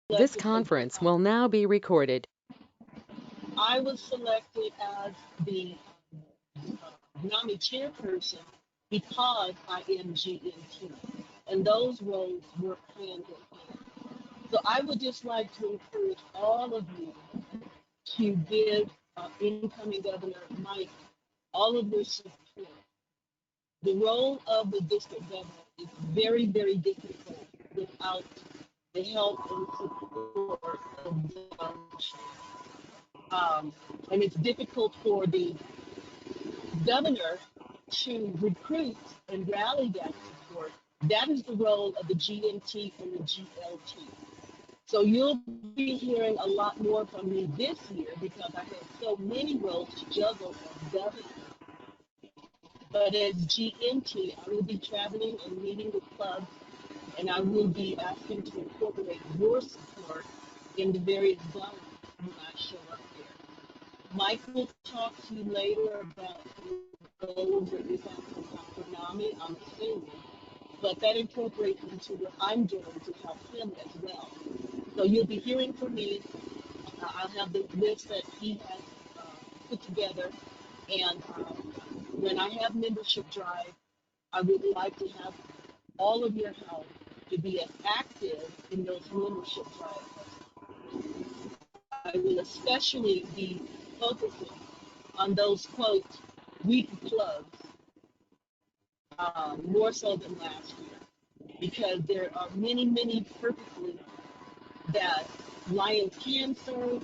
This selected as conference will now be recorded. I was selected as the NAMI chairperson because I am GMT, and those roles work hand in hand. So I would just like to encourage all of you to give incoming Governor Mike all of your support. The role of the district governor is very, very difficult without the help and support of the foundation. And it's difficult for the governor to recruit and rally that support. That is the role of the GMT and the GLT. So you'll be hearing a lot more from me this year because I have so many roles to juggle as governor. But as GMT, I will be traveling and meeting with clubs, and I will be asking to incorporate your support in the various zones when I show up there. Mike will talk to you later about the goals that we have for NAMI, I'm assuming, but that incorporates into what I'm doing to help him as well. So you'll be hearing from me. I'll have the list that he has put together, and when I have membership drive, I would like to have all of your help to be as active in those membership drives. I will especially be focusing on those quote weak clubs more so than last year because there are many purposes that Lions can serve,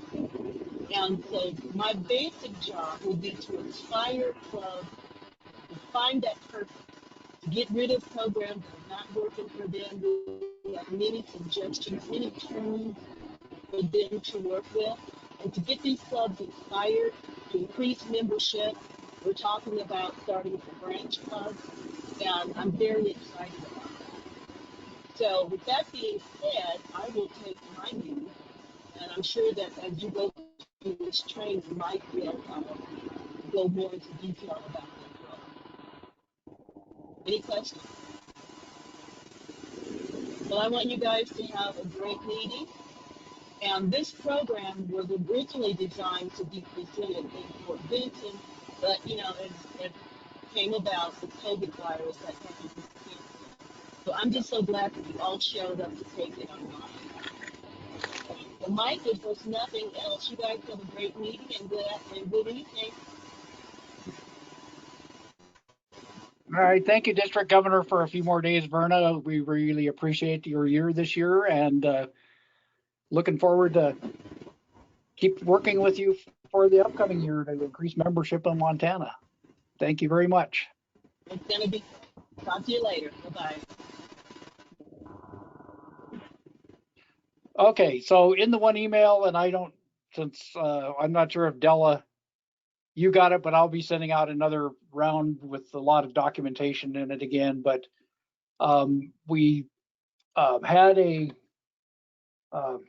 and so my basic job will be to inspire clubs to find that purpose, to get rid of programs that are not working for them. We have many suggestions, many tools for them to work with, and to get these clubs inspired to increase membership. We're talking about starting for branch clubs, and I'm very excited about that. So with that being said, I will take my leave, and I'm sure that as you go through this training, Mike will go more into detail about that. Any questions? Well, I want you guys to have a great meeting. And this program was originally designed to be presented in Fort Benton, but it came about the COVID virus that had to be canceled. So I'm just so glad that you all showed up to take it online. So Mike, if there's nothing else, you guys have a great meeting and good evening. All right, thank you, District Governor, for a few more days, Verna. We really appreciate your year this year, and looking forward to keep working with you for the upcoming year to increase membership in Montana. Thank you very much. It's gonna be. Talk to you later. Bye bye. Okay, so in the one email, and I don't, since I'm not sure if Della, you got it, but I'll be sending out another round with a lot of documentation in it again. But we had a, well,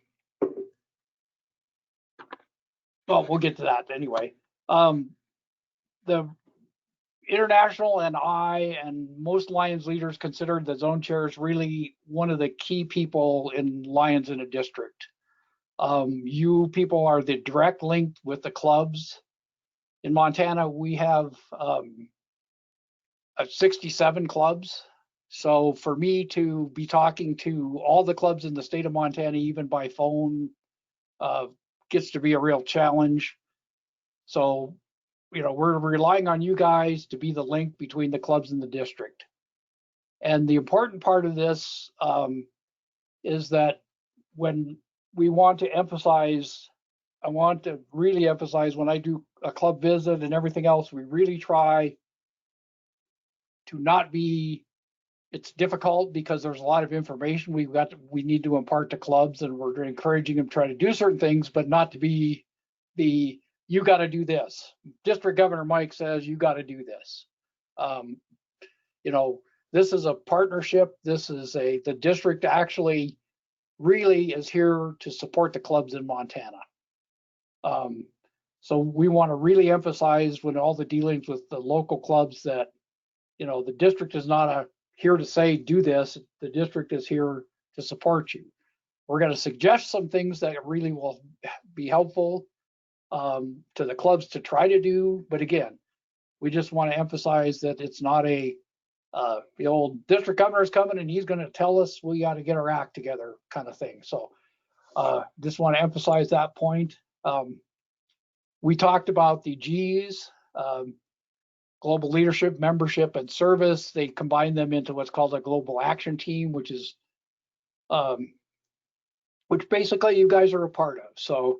we'll get to that anyway. The international and I and most Lions leaders considered the zone chairs really one of the key people in Lions in a district. You people are the direct link with the clubs. In Montana, we have 67 clubs. So for me to be talking to all the clubs in the state of Montana, even by phone, gets to be a real challenge. So, we're relying on you guys to be the link between the clubs and the district. And the important part of this is that when we want to emphasize, I want to really emphasize when I do a club visit and everything else, we really try to not be, it's difficult because there's a lot of information we need to impart to clubs, and we're encouraging them to try to do certain things, but not to be the, you got to do this. District Governor Mike says you got to do this. This is a partnership. The district actually really is here to support the clubs in Montana. So we want to really emphasize when all the dealings with the local clubs that, the district is not here to say do this. The district is here to support you. We're going to suggest some things that really will be helpful to the clubs to try to do. But again, we just want to emphasize that it's not the old district governor is coming and he's going to tell us we got to get our act together kind of thing. So just want to emphasize that point. We talked about the G's, global leadership, membership, and service. They combine them into what's called a global action team, which basically you guys are a part of. So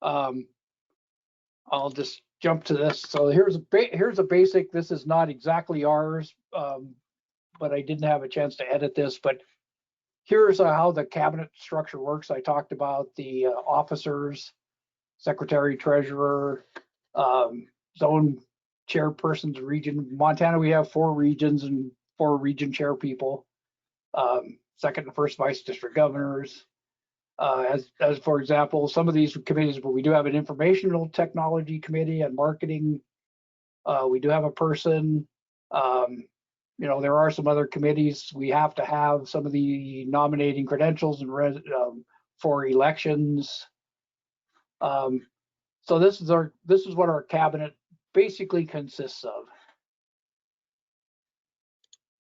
I'll just jump to this. So here's a basic. This is not exactly ours, but I didn't have a chance to edit this. But here's how the cabinet structure works. I talked about the officers, secretary, treasurer, zone chairpersons, region. Montana, we have 4 regions and 4 region chair people, second and first vice district governors. As for example, some of these committees, but we do have an informational technology committee and marketing. We do have a person. There are some other committees. We have to have some of the nominating credentials and for elections. So this is what our cabinet basically consists of.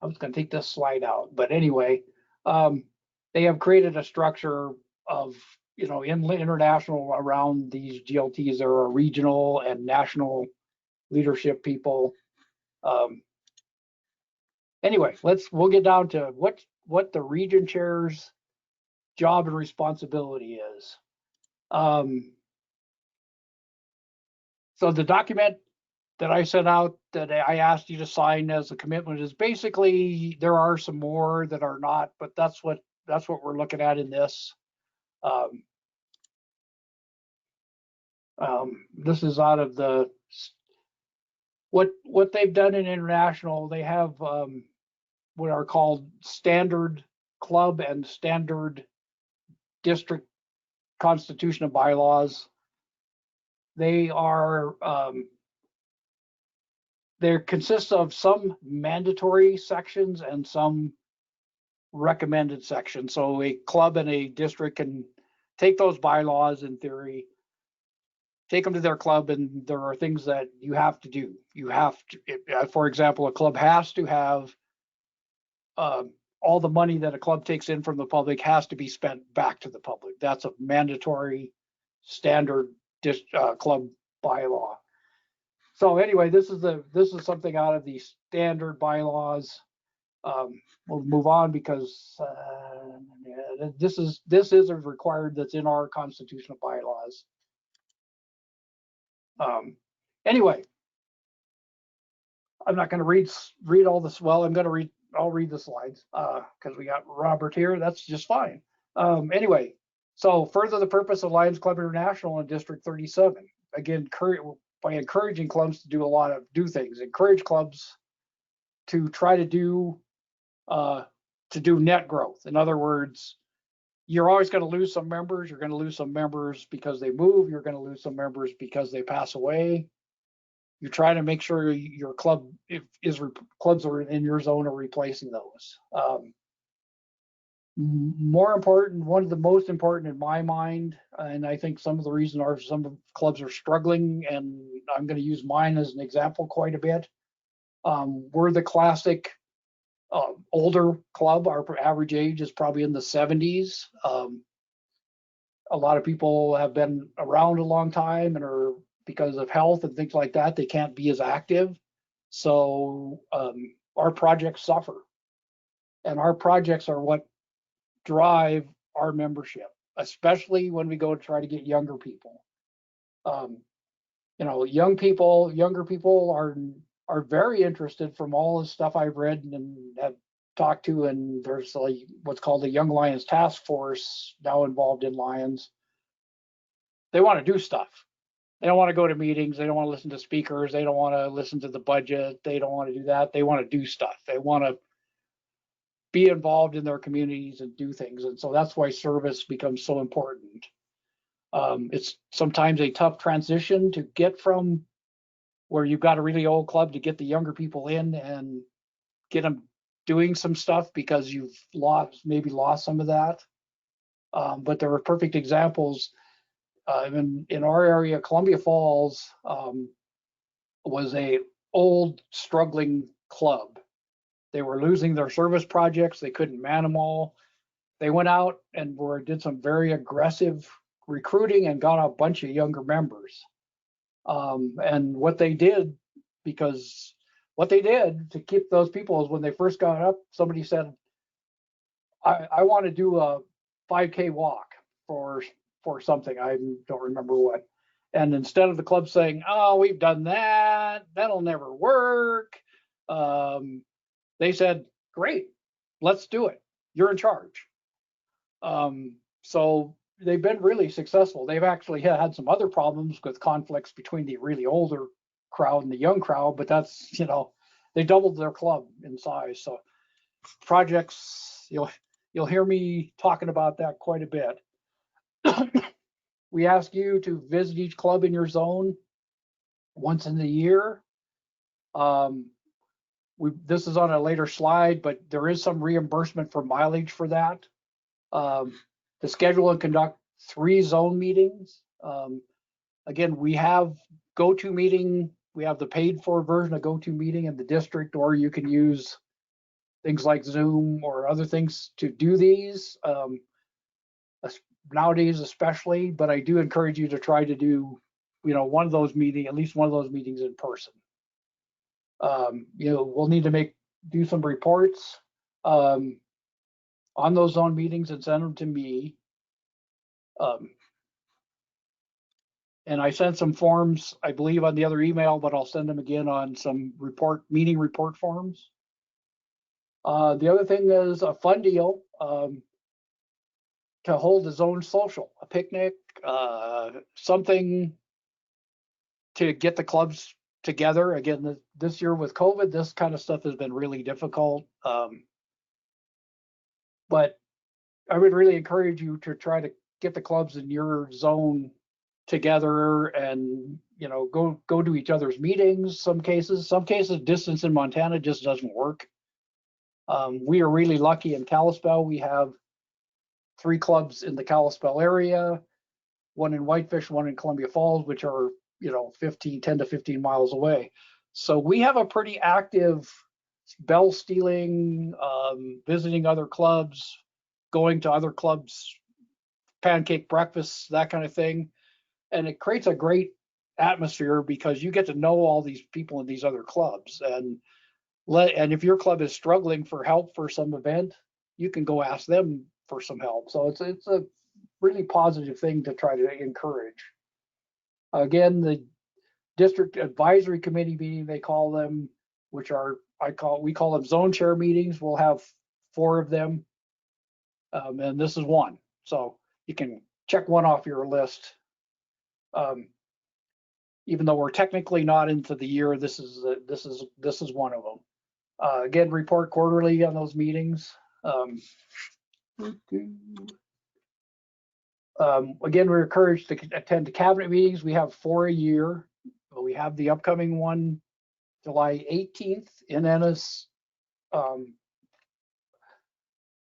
I was going to take this slide out, but anyway, they have created a structure of, international around these GLTs. There are regional and national leadership people. Anyway, we'll get down to what the region chair's job and responsibility is. So the document that I sent out that I asked you to sign as a commitment is basically, there are some more that are not, but that's what we're looking at in this. This is out of what they've done in international. They have what are called standard club and standard district constitutional bylaws. They consist of some mandatory sections and some recommended sections. So a club and a district can take those bylaws in theory, take them to their club, and there are things that you have to do. For example, a club has to have all the money that a club takes in from the public has to be spent back to the public. That's a mandatory standard club bylaw. So anyway, this is something out of the standard bylaws. We'll move on because this is a required that's in our constitutional bylaws. Anyway, I'm not going to read all this. Well, I'll read the slides because we got Robert here. That's just fine. Anyway, so further the purpose of Lions Club International in District 37. Again, by encouraging clubs to do things, encourage clubs to try to do net growth. In other words, you're always going to lose some members. You're going to lose some members because they move. You're going to lose some members because they pass away. You try to make sure your clubs are in your zone are replacing those. More important, one of the most important in my mind, and I think some of the reason are some clubs are struggling, and I'm going to use mine as an example quite a bit. We're the classic older club. Our average age is probably in the 70s. A lot of people have been around a long time and are, because of health and things like that, they can't be as active. So our projects suffer. And our projects are what drive our membership, especially when we go to try to get younger people. Younger people are very interested from all the stuff I've read and have talked to, and there's what's called the Young Lions Task Force now involved in Lions. They want to do stuff. They don't want to go to meetings. They don't want to listen to speakers. They don't want to listen to the budget. They don't want to do that. They want to do stuff. They want to be involved in their communities and do things. And so that's why service becomes so important. It's sometimes a tough transition to get from where you've got a really old club to get the younger people in and get them doing some stuff because you've lost some of that. But there were perfect examples. In our area, Columbia Falls was a old struggling club. They were losing their service projects. They couldn't man them all. They went out and did some very aggressive recruiting and got a bunch of younger members. And what they did, because what they did to keep those people is when they first got up, somebody said, I want to do a 5K walk for something. I don't remember what. And instead of the club saying, oh, we've done that, that'll never work, they said, great, let's do it. You're in charge. So they've been really successful. They've actually had some other problems with conflicts between the really older crowd and the young crowd, but that's, they doubled their club in size. So projects, you'll hear me talking about that quite a bit. We ask you to visit each club in your zone once in the year. This is on a later slide, but there is some reimbursement for mileage for that. To schedule and conduct 3 zone meetings. Again, we have GOTO meeting. We have the paid for version of GOTO meeting in the district, or you can use things like Zoom or other things to do these. Nowadays especially, but I do encourage you to try to do, one of those meetings, at least one of those meetings in person. We'll need to do some reports on those zone meetings and send them to me. And I sent some forms, I believe, on the other email, but I'll send them again on some meeting report forms. The other thing is a fun deal. To hold a zone social, a picnic, something to get the clubs together. Again, this year with COVID, this kind of stuff has been really difficult. But I would really encourage you to try to get the clubs in your zone together and, go to each other's meetings. Some cases distance in Montana just doesn't work. We are really lucky in Kalispell. We have 3 clubs in the Kalispell area, one in Whitefish, one in Columbia Falls, which are, 10 to 15 miles away. So we have a pretty active bell stealing, visiting other clubs, going to other clubs, pancake breakfasts, that kind of thing. And it creates a great atmosphere because you get to know all these people in these other clubs. And if your club is struggling for help for some event, you can go ask them for some help. So it's a really positive thing to try to encourage. Again, the district advisory committee meeting, they call them, which are we call them zone chair meetings. We'll have 4 of them, and this is one. So you can check one off your list. Even though we're technically not into the year, this is one of them. Again, report quarterly on those meetings. Again, we're encouraged to attend the cabinet meetings. We have 4 a year. We have the upcoming one, July 18th in Ennis.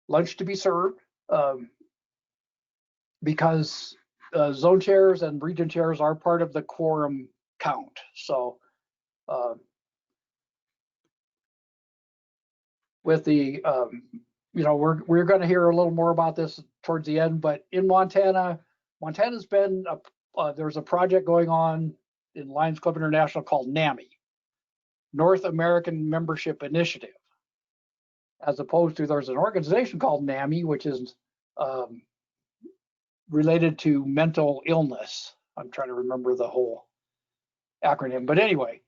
Lunch to be served, because zone chairs and region chairs are part of the quorum count. So with the, we're going to hear a little more about this towards the end, but in Montana's been, there's a project going on in Lions Club International called NAMI, North American Membership Initiative, as opposed to there's an organization called NAMI, which is related to mental illness. I'm trying to remember the whole acronym, but anyway,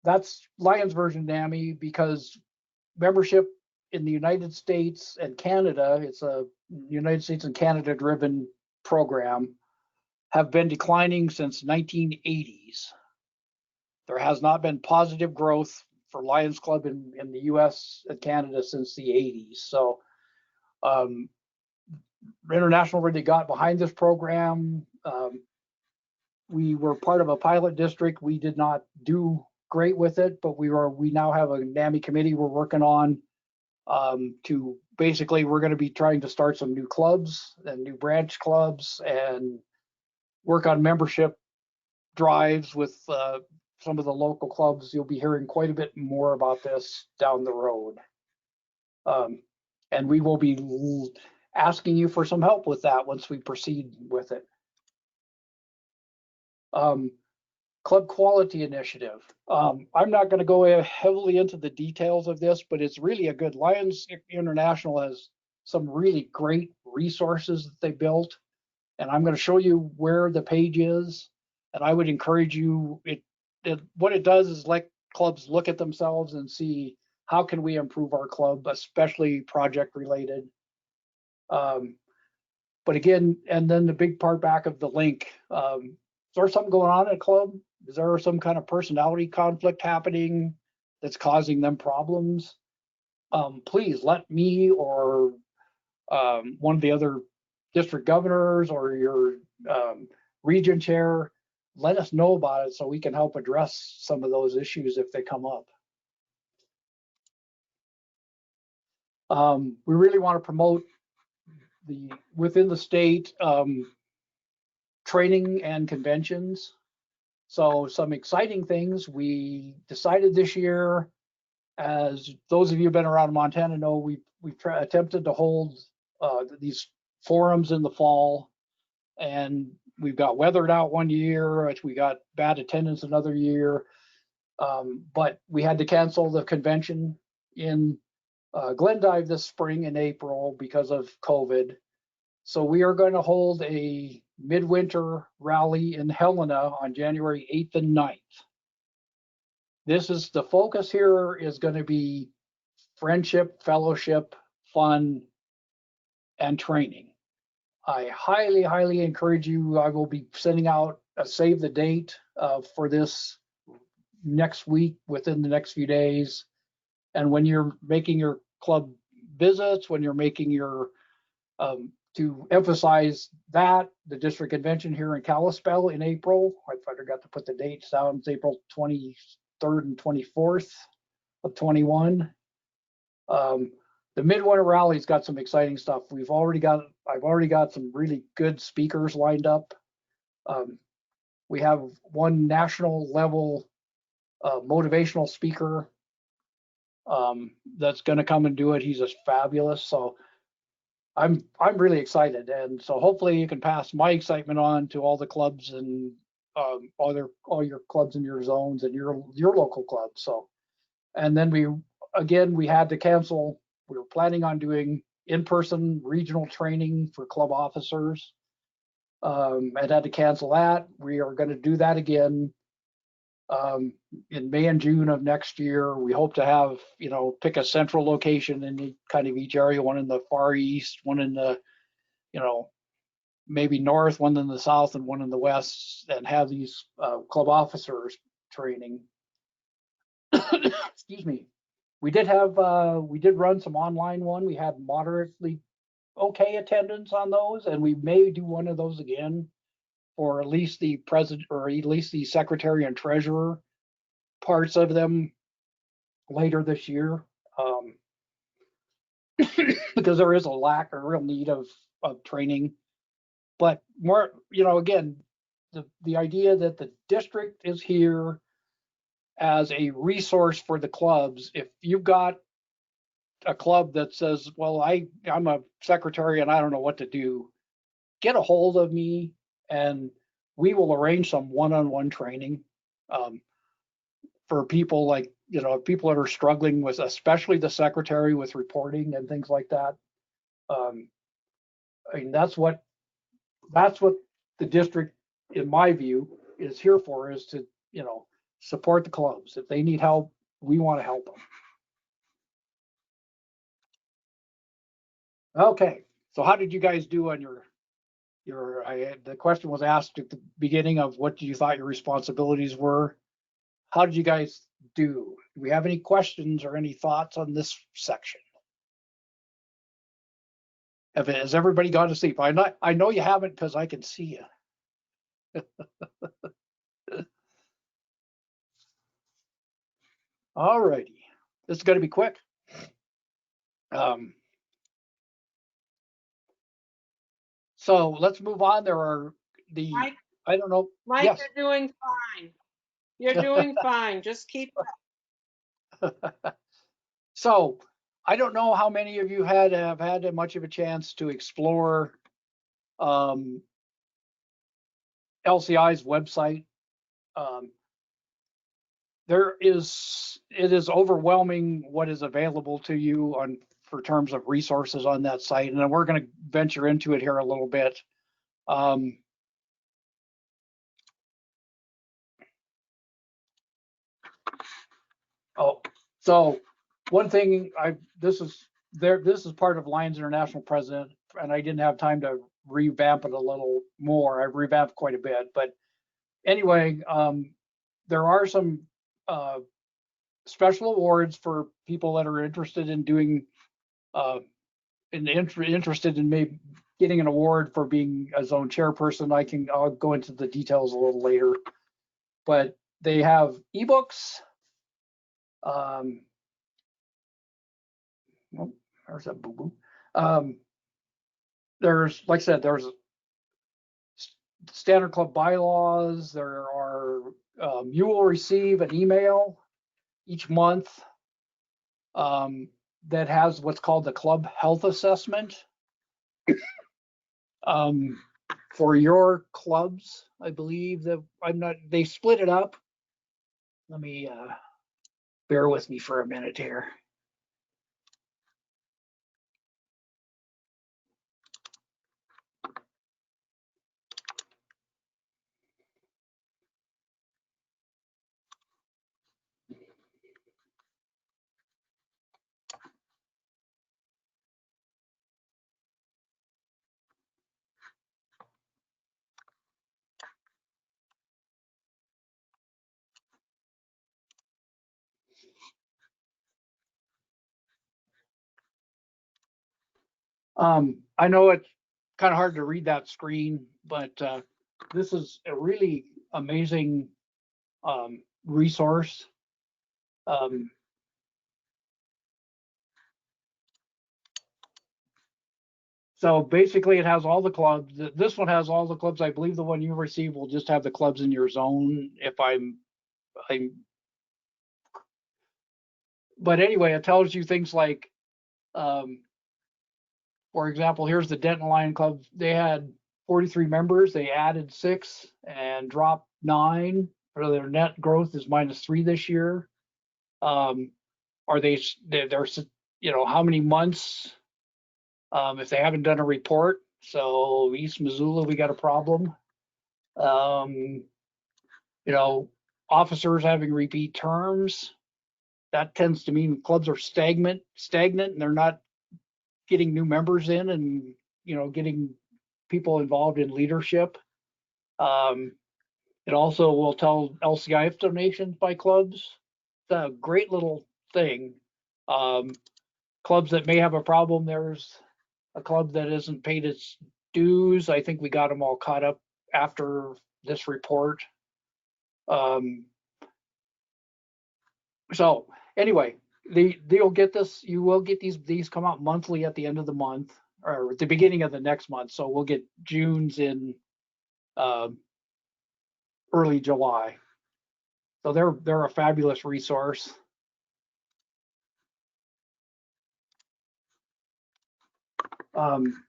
that's Lions version of NAMI, because membership in the United States and Canada, it's a United States and Canada driven program, have been declining since 1980s. There has not been positive growth for Lions Club in the US and Canada since the 80s. So International really got behind this program. We were part of a pilot district. We did not do great with it, but we now have a NAMI committee we're working on To basically, we're going to be trying to start some new clubs and new branch clubs and work on membership drives with some of the local clubs. You'll be hearing quite a bit more about this down the road. Um, and we will be asking you for some help with that once we proceed with it. Club Quality Initiative. I'm not going to go heavily into the details of this, but it's really a good. Lions International has some really great resources that they built, and I'm going to show you where the page is. And I would encourage you. What it does is let clubs look at themselves and see how can we improve our club, especially project related. But again, and then the big part back of the link. Is there something going on at a club? Is there some kind of personality conflict happening that's causing them problems? Please let me or one of the other district governors or your region chair let us know about it so we can help address some of those issues if they come up. We really want to promote within the state training and conventions. So some exciting things we decided this year, as those of you who've been around Montana know, we've attempted to hold these forums in the fall, and we've got weathered out one year, we got bad attendance another year, but we had to cancel the convention in Glendive this spring in April because of COVID. So we are going to hold a midwinter rally in Helena on January 8th and 9th. This is the focus here is going to be friendship, fellowship, fun, and training. I highly, highly encourage you. I will be sending out a save the date for this next week, within the next few days. And when you're making your club visits, when you're making your to emphasize that, the district convention here in Kalispell in April, I forgot to put the dates down, it's April 23rd and 24th of 21. The Midwinter Rally's got some exciting stuff. I've already got some really good speakers lined up. We have one national level motivational speaker that's going to come and do it. He's just fabulous. So I'm really excited, and so hopefully you can pass my excitement on to all the clubs and all your clubs in your zones and your local clubs. So, and then we had to cancel. We were planning on doing in-person regional training for club officers, and had to cancel that. We are going to do that again in May and June of next year. We hope to have, pick a central location in kind of each area, one in the far east, one in the, maybe north, one in the south, and one in the west, and have these club officers training. Excuse me. We did run some online one. We had moderately okay attendance on those, and we may do one of those again for at least the president or at least the secretary and treasurer parts of them later this year, because there is a real need of training. But more, again, the idea that the district is here as a resource for the clubs. If you've got a club that says, well, I'm a secretary and I don't know what to do, get a hold of me and we will arrange some one-on-one training for people like, people that are struggling with, especially the secretary, with reporting and things like that. I mean, that's what the district, in my view, is here for, is to, support the clubs. If they need help, we want to help them. Okay, so how did you guys do on the question was asked at the beginning of what you thought your responsibilities were. How did you guys do? Do we have any questions or any thoughts on this section? Has everybody gone to sleep? I know you haven't, because I can see you. All righty. This is going to be quick. Um, so let's move on. There are Mike, I don't know. Mike, Yes. you're doing fine. You're doing fine. Just keep So I don't know how many of you have had much of a chance to explore um, LCI's website. Um, it is overwhelming what is available to you on for terms of resources on that site, and we're going to venture into it here a little bit. Um, oh, so one thing this is part of Lions International President, and I didn't have time to revamp it a little more. I've revamped quite a bit, but anyway, there are some uh, special awards for people that are interested in doing uh, interested in maybe getting an award for being a zone chairperson. I'll go into the details a little later, but they have ebooks. Um, oh, there's a boo boo. There's, like I said, there's standard club bylaws. There are you will receive an email each month that has what's called the club health assessment um, for your clubs. I believe that they split it up. Let me bear with me for a minute here. I know it's kind of hard to read that screen, but this is a really amazing resource. Um, so basically, it has all the clubs. This one has all the clubs. I believe the one you receive will just have the clubs in your zone. I'm. But anyway, it tells you things like, um, for example, here's the Denton Lion Club. They had 43 members. They added 6 and dropped 9. So their net growth is -3 this year. Um, are they're how many months if they haven't done a report? So East Missoula, we got a problem. Um, you know, officers having repeat terms. That tends to mean clubs are stagnant, and they're not getting new members in, and getting people involved in leadership. Um, it also will tell LCIF donations by clubs. It's a great little thing. Clubs that may have a problem, there's a club that isn't paid its dues. I think we got them all caught up after this report. Um, so anyway, you'll get this. You will get these. These come out monthly at the end of the month or at the beginning of the next month. So we'll get June's in um, early July. So they're a fabulous resource. Um,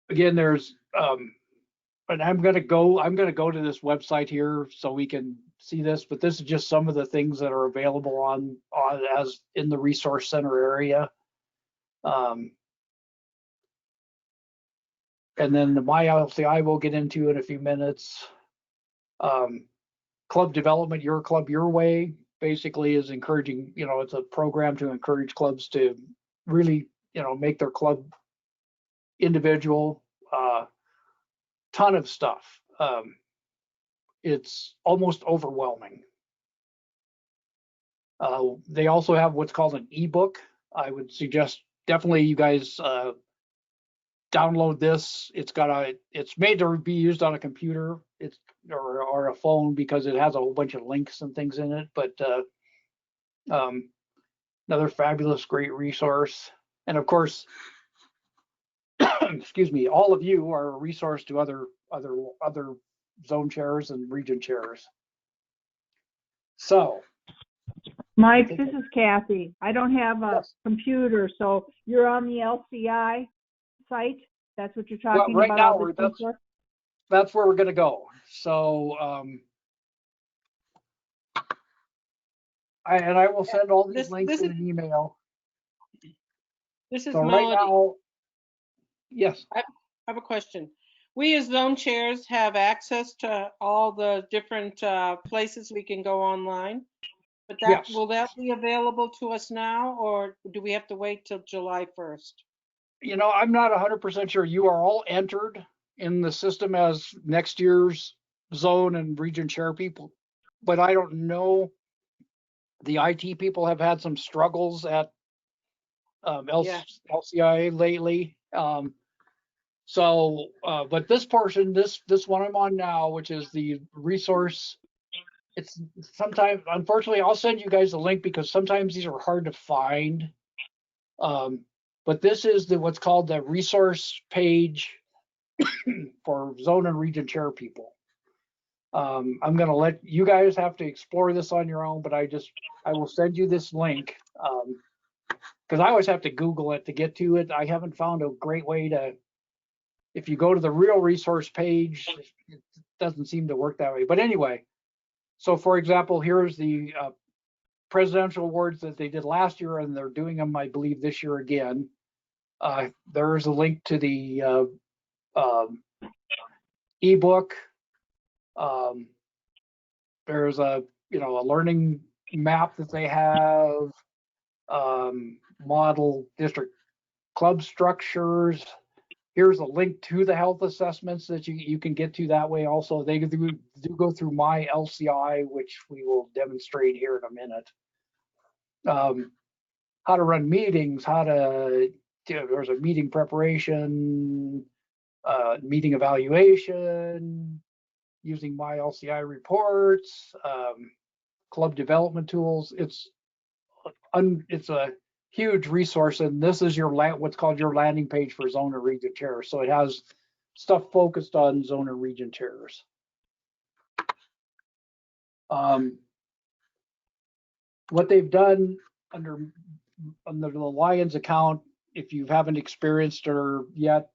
again, there's and I'm gonna go to this website here so we can see this, but this is just some of the things that are available on as in the resource center area. Um, and then the My LCI we'll get into in a few minutes. Club development, your club your way, basically is encouraging. It's a program to encourage clubs to really make their club individual. Ton of stuff. It's almost overwhelming. They also have what's called an ebook. I would suggest definitely you guys download this. It's made to be used on a computer. It's or a phone because it has a whole bunch of links and things in it. But another fabulous, great resource. And of course, excuse me, all of you are a resource to other zone chairs and region chairs. So, Mike, this is Kathy. I don't have a yes. computer, so you're on the LCI site? That's what you're talking Right about? now, All this resource? that's where we're going to go. So, I will send all these links This in is an email. this is So right Melody. now, yes. I have a question. We as zone chairs have access to all the different places we can go online, but Yes. will that be available to us now, or do we have to wait till July 1st? You know, I'm not 100% sure. You are all entered in the system as next year's zone and region chair people, but I don't know. The IT people have had some struggles at Yeah. LCI lately. But this portion, this one I'm on now, which is the resource, it's sometimes, unfortunately, I'll send you guys a link because sometimes these are hard to find. But this is what's called the resource page for zone and region chair people. I'm going to let you guys have to explore this on your own, but I will send you this link because I always have to Google it to get to it. I haven't found a great way to, if you go to the real resource page, it doesn't seem to work that way. But anyway, so for example, here's the presidential awards that they did last year, and they're doing them, I believe, this year again. There's a link to the ebook. There's a learning map that they have, model district club structures. Here's a link to the health assessments that you can get to that way also. They do go through my LCI, which we will demonstrate here in a minute. How to run meetings, there's a meeting preparation, meeting evaluation, using my LCI reports, club development tools. It's a huge resource, and this is what's called your landing page for zone or region chairs. So it has stuff focused on zone or region chairs. What they've done under the Lions account, if you haven't experienced it yet,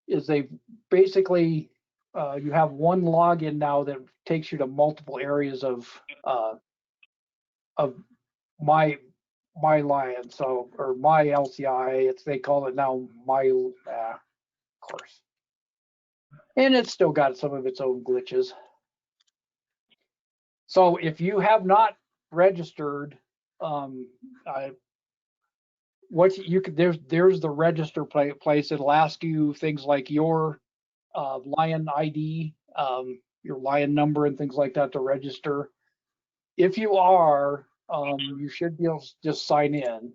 is they've basically you have one login now that takes you to multiple areas of my Lion, or my LCI. They call it now my, of course, and it's still got some of its own glitches. So if you have not registered, what you could there's the register place. It'll ask you things like your Lion ID, your Lion number, and things like that to register. If you are, you should be able to just sign in.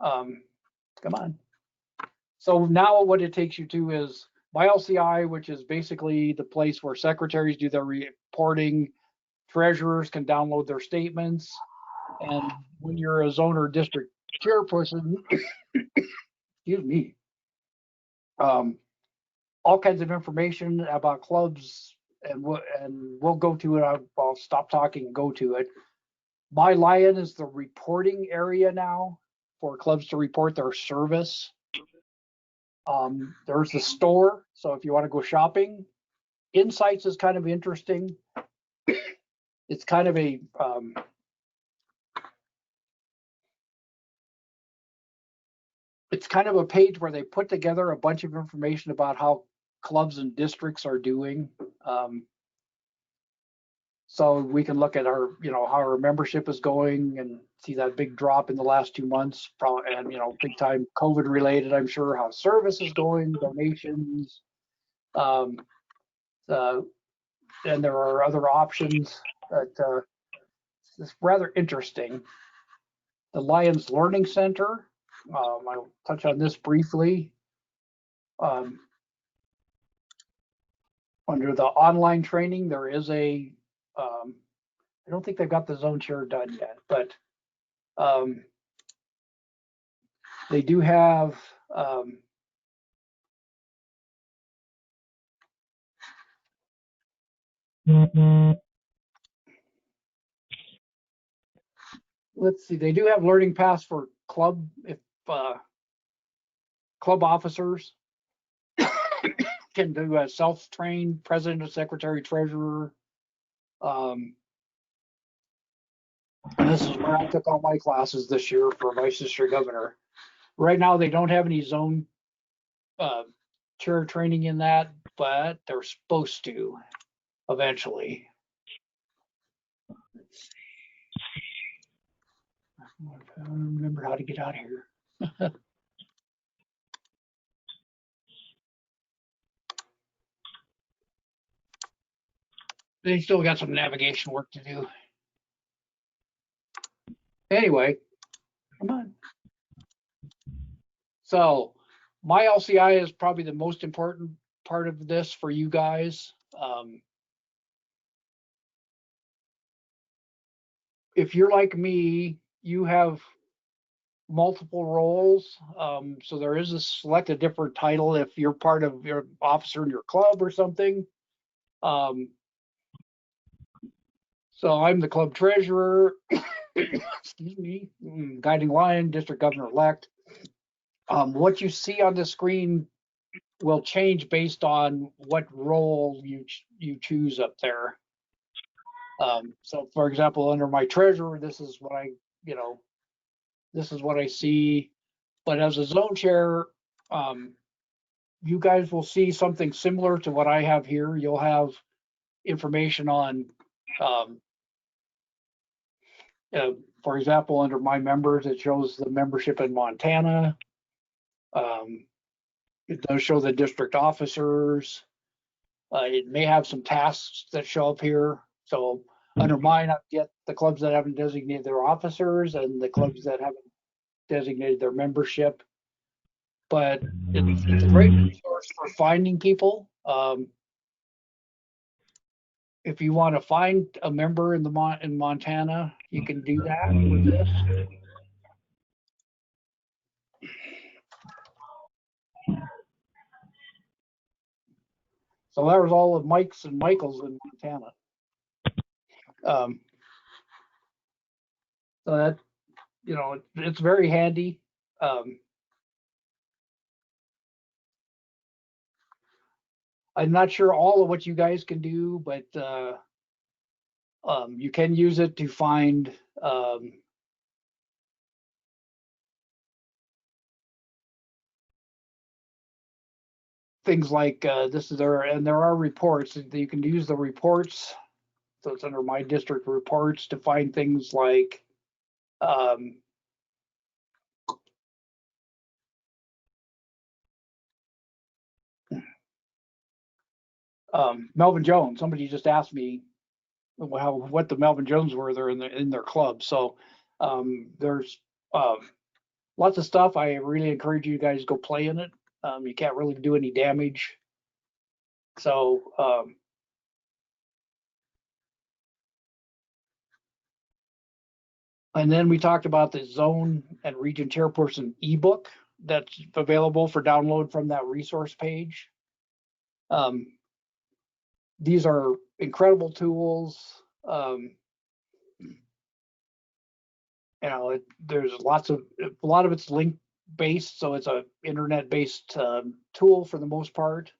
Come on. So now what it takes you to is my LCI, which is basically the place where secretaries do their reporting, treasurers can download their statements, and when you're a zone or district chairperson, excuse me, all kinds of information about clubs, and we'll go to it. I'll stop talking and go to it. My Lion is the reporting area now for clubs to report their service. There's the store, so if you want to go shopping. Insights is kind of interesting. It's kind of a page where they put together a bunch of information about how clubs and districts are doing. So we can look at how our membership is going and see that big drop in the last 2 months, and big time COVID related, I'm sure, how service is going, donations. And there are other options that is rather interesting. The Lions Learning Center, I'll touch on this briefly. Under the online training, there is a, I don't think they've got the zone chair done yet, but they do have, let's see, they do have learning paths for club, if club officers can do a self-trained president, secretary, treasurer. And this is where I took all my classes this year for vice district governor. Right now, they don't have any zone chair training in that, but they're supposed to eventually. Let's see. I don't remember how to get out of here. They still got some navigation work to do. Anyway, come on. So my LCI is probably the most important part of this for you guys. If you're like me, you have multiple roles. So there is a select a different title if you're part of your officer in your club or something. So I'm the club treasurer, excuse me, guiding lion, district governor elect. What you see on the screen will change based on what role you choose up there. So for example, under my treasurer, this is what this is what I see. But as a zone chair, you guys will see something similar to what I have here. You'll have information on, for example, under my members, it shows the membership in Montana. It does show the district officers. It may have some tasks that show up here. So under mine, I get the clubs that haven't designated their officers and the clubs that haven't designated their membership. But it's a great resource for finding people. If you want to find a member in Montana, you can do that with this. So that was all of Mike's and Michael's in Montana. So that, it's very handy. I'm not sure all of what you guys can do, but you can use it to find things like this is there, and there are reports that you can use the reports. So it's under my district reports to find things like Melvin Jones. Somebody just asked me what the Melvin Jones were there in their club. So there's lots of stuff. I really encourage you guys to go play in it. You can't really do any damage. So and then we talked about the zone and region chairperson ebook that's available for download from that resource page. These are incredible tools. There's a lot of it's link based, so it's a internet based tool for the most part.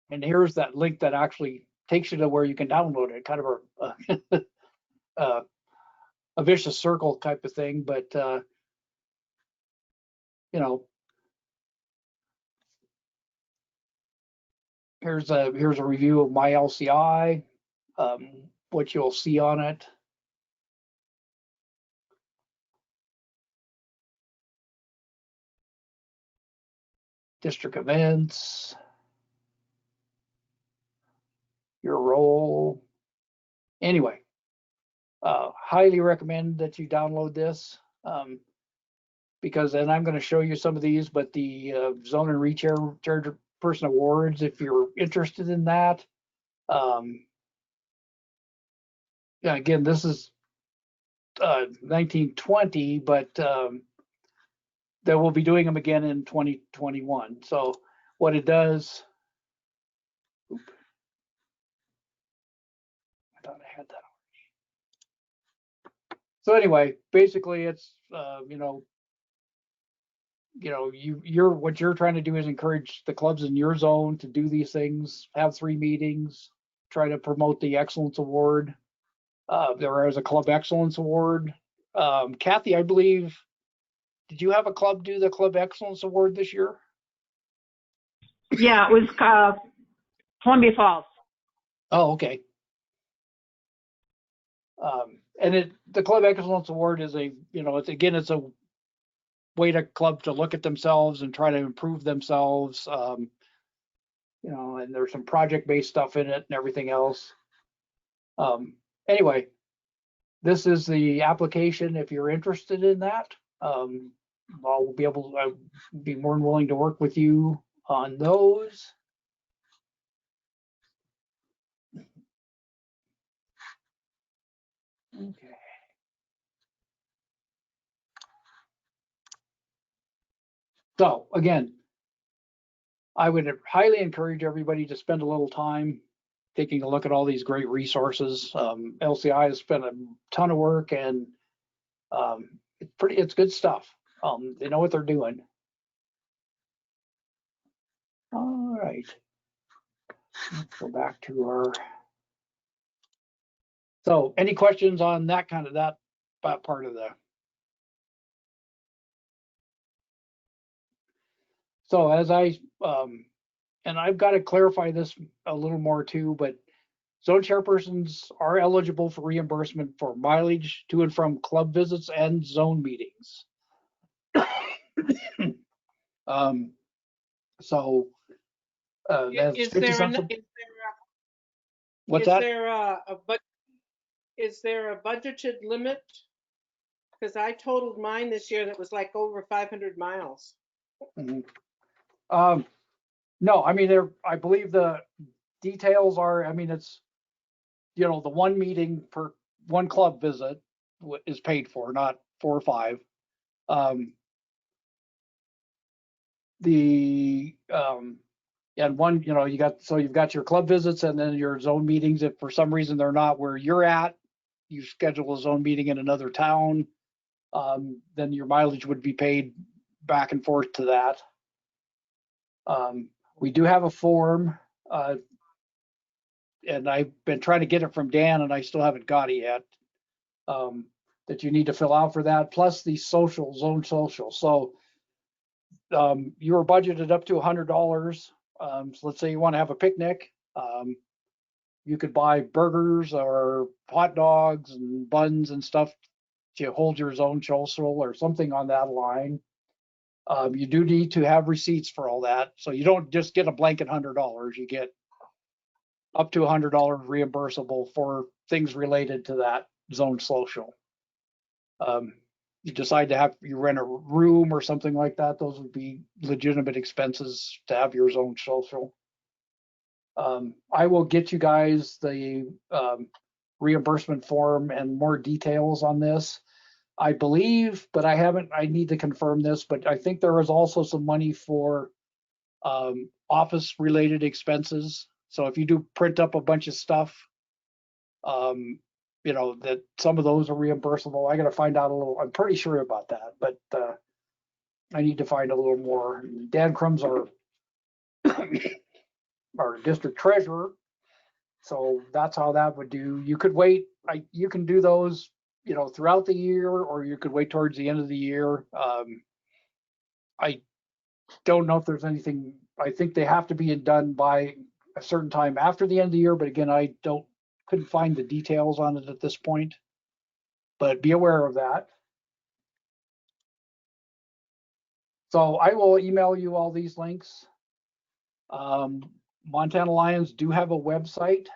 And here's that link that actually takes you to where you can download it, kind of a vicious circle type of thing. But here's a review of my LCI, what you'll see on it. District events, your role. Anyway, highly recommend that you download this because then I'm going to show you some of these, but the zone and reach person awards, if you're interested in that, Um, yeah, again, this is 1920, but they will be doing them again in 2021. So what it does, I thought I had that. So anyway, basically it's, you're what you're trying to do is encourage the clubs in your zone to do these things, have 3 meetings, try to promote the excellence award. There is a club excellence award. Kathy, I believe, did you have a club do the club excellence award this year? Yeah, it was Columbia Falls. Oh, okay. And the club excellence award is it's a way to club to look at themselves and try to improve themselves. And there's some project-based stuff in it and everything else. Anyway, this is the application if you're interested in that. I'll be more than willing to work with you on those. Okay. So again, I would highly encourage everybody to spend a little time taking a look at all these great resources. LCI has spent a ton of work, and it's good stuff. They know what they're doing. All right, let's go back to our. So, any questions on that part of the? So as and I've got to clarify this a little more too, but zone chairpersons are eligible for reimbursement for mileage to and from club visits and zone meetings. Um, so that's Is there what's that? is there a budgeted limit? Because I totaled mine this year that was like over 500 miles. Mhm. No, I mean I believe the details are. I mean it's the one meeting per one club visit is paid for, not 4 or 5. The and one, you've got your club visits and then your zone meetings. If for some reason they're not where you're at, you schedule a zone meeting in another town, then your mileage would be paid back and forth to that. We do have a form, and I've been trying to get it from Dan, and I still haven't got it yet, that you need to fill out for that, plus the zone social. So you were budgeted up to $100. So let's say you want to have a picnic. You could buy burgers or hot dogs and buns and stuff to hold your zone social or something on that line. You do need to have receipts for all that. So you don't just get a blanket $100. You get up to $100 reimbursable for things related to that zone social. You decide to you rent a room or something like that, those would be legitimate expenses to have your zone social. I will get you guys the reimbursement form and more details on this. I believe, but I need to confirm this, but I think there is also some money for office related expenses. So if you do print up a bunch of stuff, that some of those are reimbursable. I got to find out a little, I'm pretty sure about that, but I need to find a little more. Dan Crum's our district treasurer. So that's how that would do. You could wait, you can do those, throughout the year, or you could wait towards the end of the year. I don't know if there's anything, I think they have to be done by a certain time after the end of the year, but again, couldn't find the details on it at this point, but be aware of that. So I will email you all these links. Montana Lions do have a website.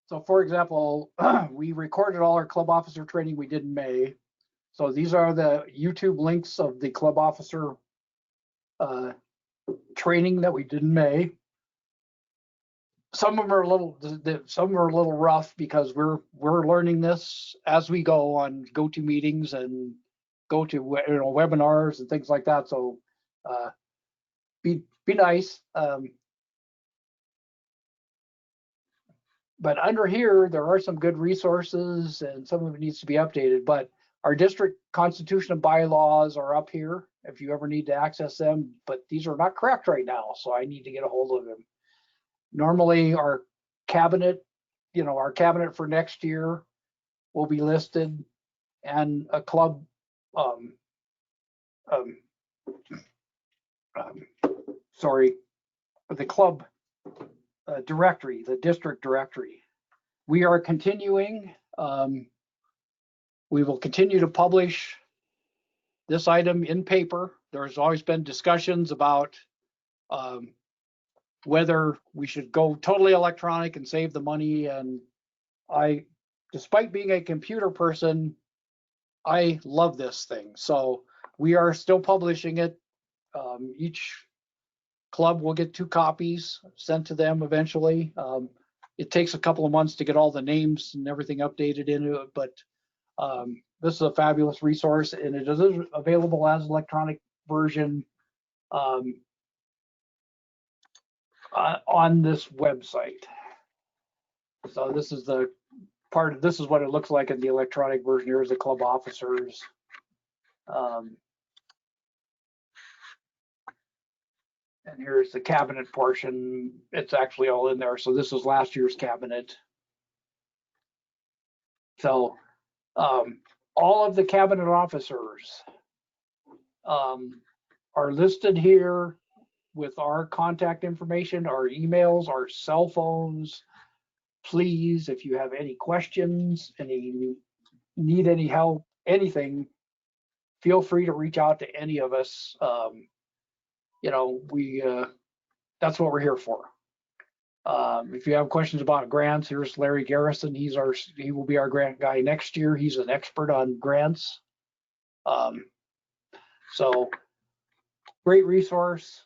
So for example, we recorded all our club officer training we did in May. So these are the YouTube links of the club officer uh, training that we did in May. Some of them are a little rough because we're learning this as we go on GoTo meetings and go to webinars and things like that. So uh, be nice. But under here, there are some good resources and some of it needs to be updated. But our district constitution and bylaws are up here if you ever need to access them. But these are not correct right now, so I need to get a hold of them. Normally, our cabinet, our cabinet for next year will be listed, and a club, um, um, sorry, the club directory, the district directory. We are continuing. We will continue to publish this item in paper. There's always been discussions about whether we should go totally electronic and save the money. And despite being a computer person, I love this thing. So we are still publishing it. Each club will get 2 copies sent to them eventually. It takes a couple of months to get all the names and everything updated into it, but this is a fabulous resource, and it is available as electronic version on this website. So this is the this is what it looks like in the electronic version. Here's the club officers. And here's the cabinet portion. It's actually all in there. So this is last year's cabinet. So all of the cabinet officers are listed here with our contact information, our emails, our cell phones. Please, if you have any questions, need any help, anything, feel free to reach out to any of us. That's what we're here for. If you have questions about grants, here's Larry Garrison. He will be our grant guy next year. He's an expert on grants. So great resource.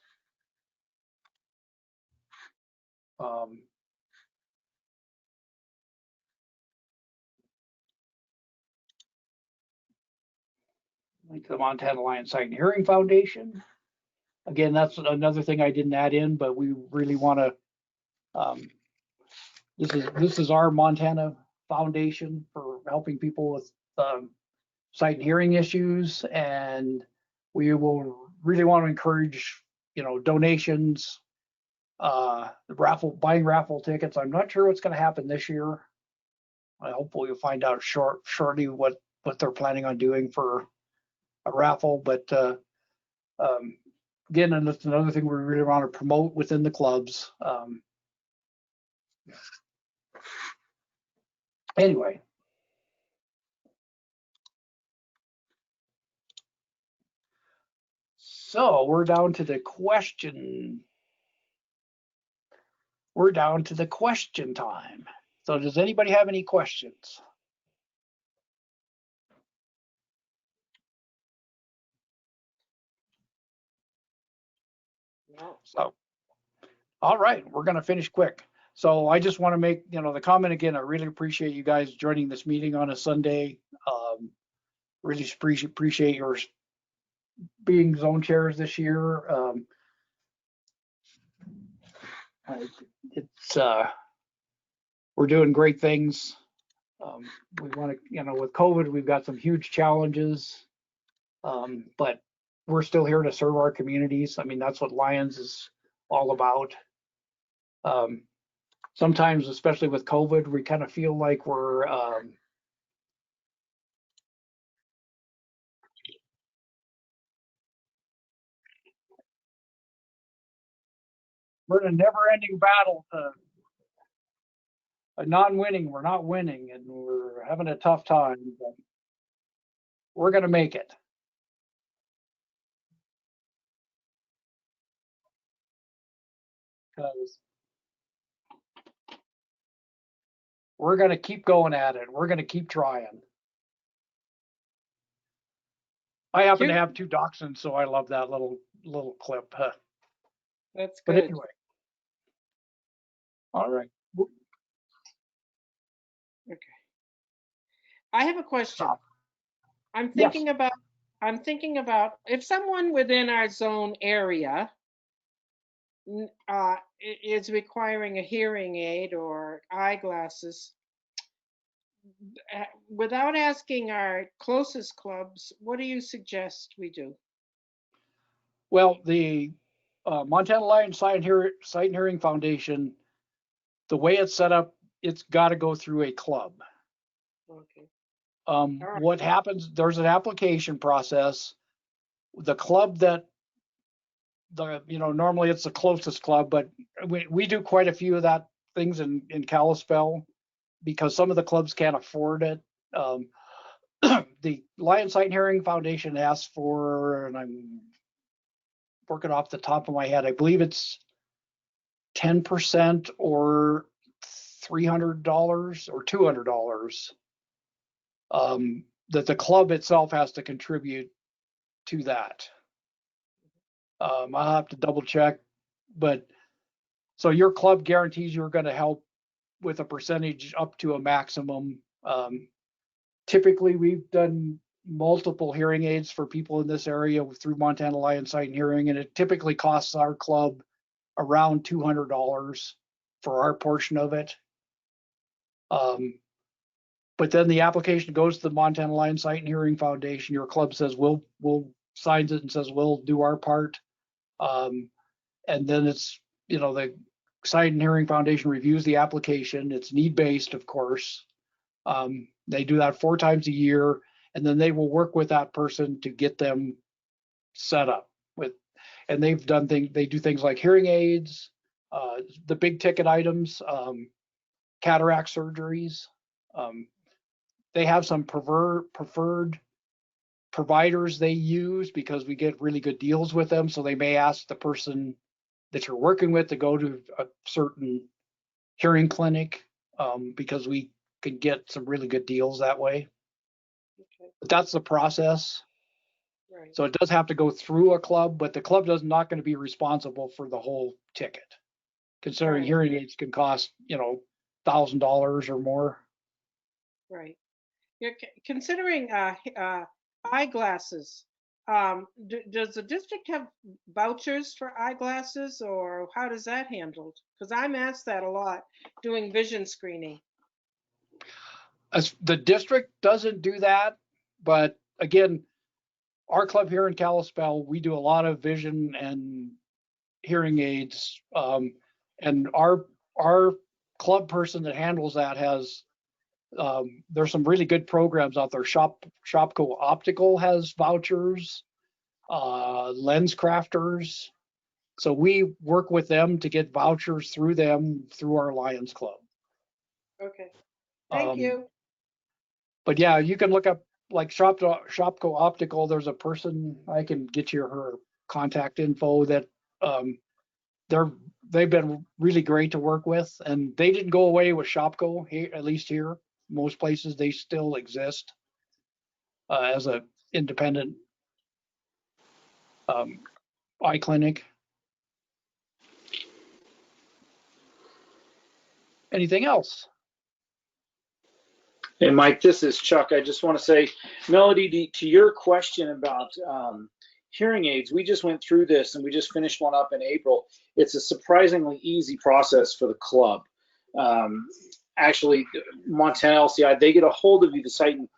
Link to the Montana Lion Sight and Hearing Foundation. Again, that's another thing I didn't add in, but we really want to. This is our Montana Foundation for helping people with sight and hearing issues, and we will really want to encourage donations, buying raffle tickets. I'm not sure what's going to happen this year. I hope we'll find out shortly what they're planning on doing for a raffle. But again, and that's another thing we really want to promote within the clubs. Anyway. So we're down to the question. We're down to the question time. So does anybody have any questions? No. So, all right, we're going to finish quick. So I just want to make, the comment again. I really appreciate you guys joining this meeting on a Sunday. Really appreciate your being zone chairs this year. We're doing great things. We want to, with COVID, we've got some huge challenges, but we're still here to serve our communities. I mean, that's what Lions is all about. Sometimes, especially with COVID, we kind of feel like we're in a never-ending battle to a non-winning. We're not winning, and we're having a tough time. But we're going to make it. Because we're going to keep going at it. We're going to keep trying. I happen to Cute. have 2 dachshunds, so I love that little clip. That's But good. anyway, all right. Okay. I have a question. Stop. I'm Yes. thinking about if someone within our zone area is requiring a hearing aid or eyeglasses, without asking our closest clubs, what do you suggest we do? Well, the Montana Lion Sight and Hearing Foundation, the way it's set up, it's got to go through a club. Okay. All right. What happens, there's an application process. The club that normally it's the closest club, but we do quite a few of that things in Kalispell because some of the clubs can't afford it. The Lion Sight and Hearing Foundation asks for, and I'm working off the top of my head, I believe it's 10% or $300 or $200 that the club itself has to contribute to that. I'll have to double check, but so your club guarantees you're going to help with a percentage up to a maximum. Typically, we've done multiple hearing aids for people in this area through Montana Lion Sight and Hearing, and it typically costs our club around $200 for our portion of it. But then the application goes to the Montana Lion Sight and Hearing Foundation. Your club says we'll signs it and says we'll do our part. And then it's, the Sight and Hearing Foundation reviews the application. It's need-based, of course. They do that 4 times a year, and then they will work with that person to get them set up with, and they do things like hearing aids, the big ticket items, cataract surgeries. They have some preferred providers they use because we get really good deals with them. So they may ask the person that you're working with to go to a certain hearing clinic because we can get some really good deals that way. Okay. But that's the process. Right. So it does have to go through a club, but the club is not going to be responsible for the whole ticket. Considering Right. hearing aids can cost, $1,000 or more. Right. You're considering eyeglasses. Does the district have vouchers for eyeglasses, or how does that handled? Because I'm asked that a lot doing vision screening. As the district doesn't do that, but again, our club here in Kalispell, we do a lot of vision and hearing aids, and our club person that handles that has there's some really good programs out there. Shopco Optical has vouchers, Lens Crafters. So we work with them to get vouchers through them through our Lions Club. Okay. Thank you. But yeah, you can look up like Shopco Optical. There's a person I can get you her contact info that they've been really great to work with, and they didn't go away with Shopco here, at least here. Most places they still exist as a independent eye clinic. Anything else? Hey, Mike, this is Chuck. I just want to say, Melody, to your question about hearing aids, we just went through this and we just finished one up in April. It's a surprisingly easy process for the club. Actually, Montana LCI, they get a hold of you, the Sight and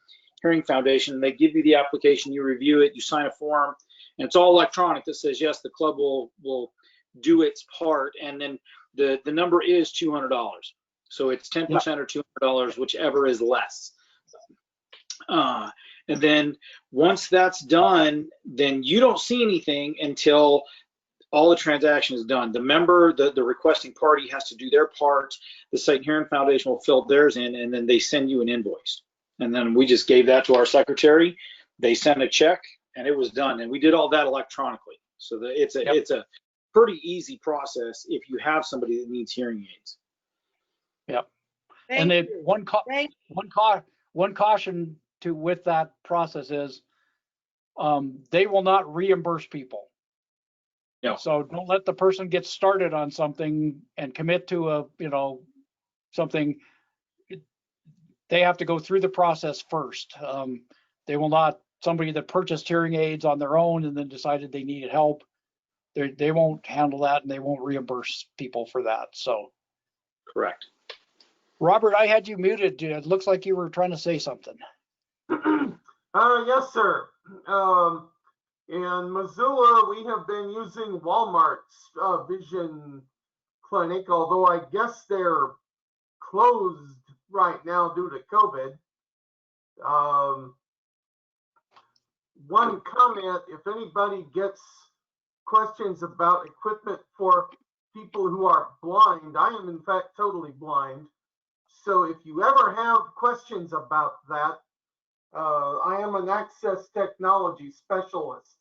Hearing Foundation, and they give you the application, you review it, you sign a form, and it's all electronic that says, yes, the club will do its part, and then the number is $200. So it's 10% or $200, whichever is less. And then once that's done, then you don't see anything until all the transaction is done. The member, the requesting party has to do their part. The Sight and Hearing Foundation will fill theirs in, and then they send you an invoice. And then we just gave that to our secretary. They sent a check, and it was done. And we did all that electronically. So it's a pretty easy process if you have somebody that needs hearing aids. Yep. And Thank then you. one Thank one caution to with that process is they will not reimburse people. No. So don't let the person get started on something and commit to a, something. They have to go through the process first. They will not, somebody that purchased hearing aids on their own and then decided they needed help, they won't handle that and they won't reimburse people for that. So, Correct. Robert, I had you muted. It looks like you were trying to say something. Yes, sir. In Missoula, we have been using Walmart's vision clinic, although I guess they're closed right now due to COVID. One comment, if anybody gets questions about equipment for people who are blind, I am in fact totally blind. So if you ever have questions about that, I am an access technology specialist.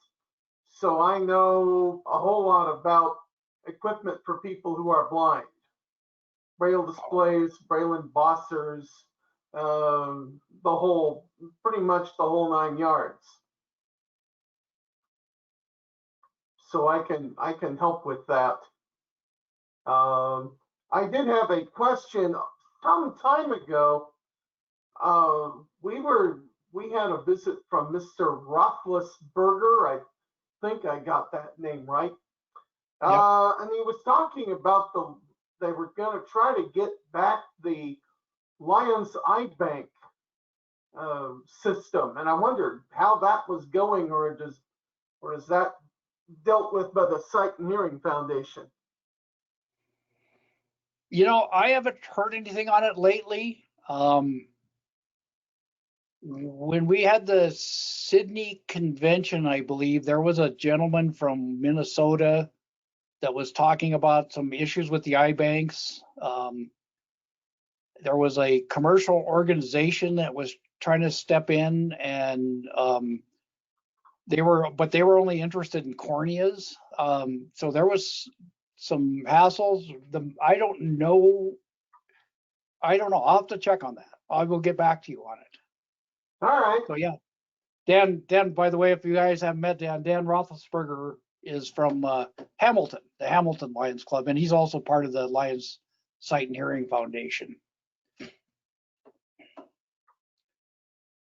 So I know a whole lot about equipment for people who are blind. Braille displays, Braille embossers, pretty much the whole 9 yards. So I can help with that. I did have a question some time ago. We had a visit from Mr. Roethlisberger. I think I got that name right. Yep. And he was talking about they were going to try to get back the Lions Eye Bank system, and I wondered how that was going, or is that dealt with by the Sight and Hearing Foundation? I haven't heard anything on it lately. When we had the Sydney convention, I believe there was a gentleman from Minnesota that was talking about some issues with the eye banks. There was a commercial organization that was trying to step in, and they were only interested in corneas. So there was some hassles. I don't know. I'll have to check on that. I will get back to you on it. All right. So yeah, Dan, by the way, if you guys haven't met Dan Roethlisberger is from Hamilton, the Hamilton Lions Club, and he's also part of the Lions Sight and Hearing Foundation.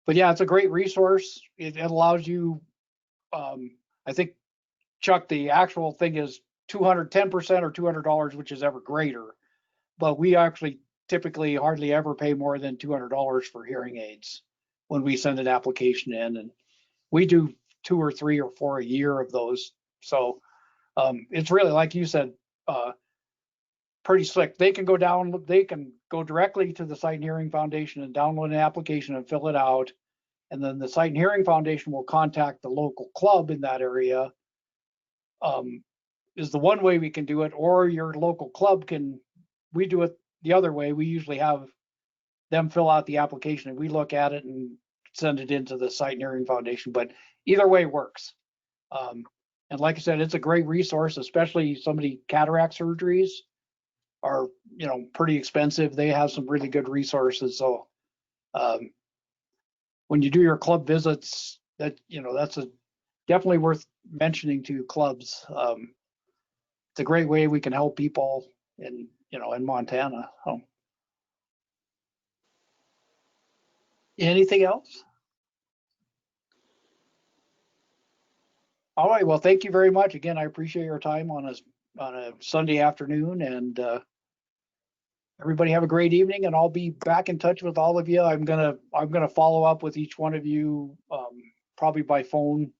But yeah, it's a great resource. It allows you, I think, Chuck, the actual thing is 210% or $200, which is ever greater. But we actually typically hardly ever pay more than $200 for hearing aids when we send an application in, and we do 2 or 3 or 4 a year of those. So it's really, like you said, pretty slick. They can go directly to the Sight and Hearing Foundation and download an application and fill it out. And then the Sight and Hearing Foundation will contact the local club in that area. Is the one way we can do it, or your local club we do it the other way. We usually have them fill out the application and we look at it and send it into the Sight and Hearing Foundation. But either way works. And like I said, it's a great resource, especially somebody cataract surgeries are, pretty expensive. They have some really good resources. So when you do your club visits, that's definitely worth mentioning to clubs. It's a great way we can help people in Montana. So. Anything else? All right. Well, thank you very much. Again, I appreciate your time on a Sunday afternoon, and everybody have a great evening. And I'll be back in touch with all of you. I'm gonna follow up with each one of you probably by phone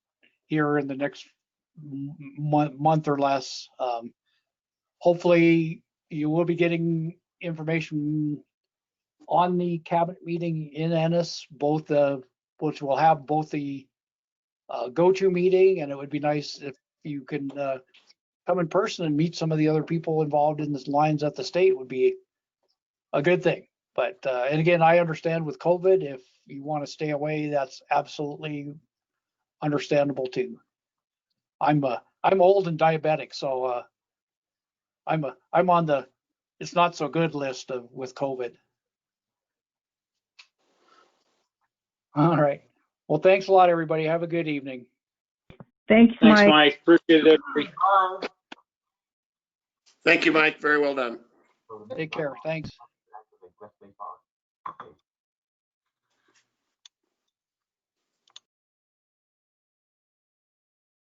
here in the next month or less. Hopefully, you will be getting information on the cabinet meeting in Ennis, which will have both the GOTO meeting, and it would be nice if you can come in person and meet some of the other people involved in the lines at the state. Would be a good thing. But and again, I understand with COVID, if you want to stay away, that's absolutely understandable too. I'm old and diabetic, so I'm on the it's not so good list with COVID. All right. Well, thanks a lot, everybody. Have a good evening. Thanks, Thanks, Mike. Mike. Appreciate it. Everybody. Bye. Thank you, Mike. Very well done. Take care. Thanks.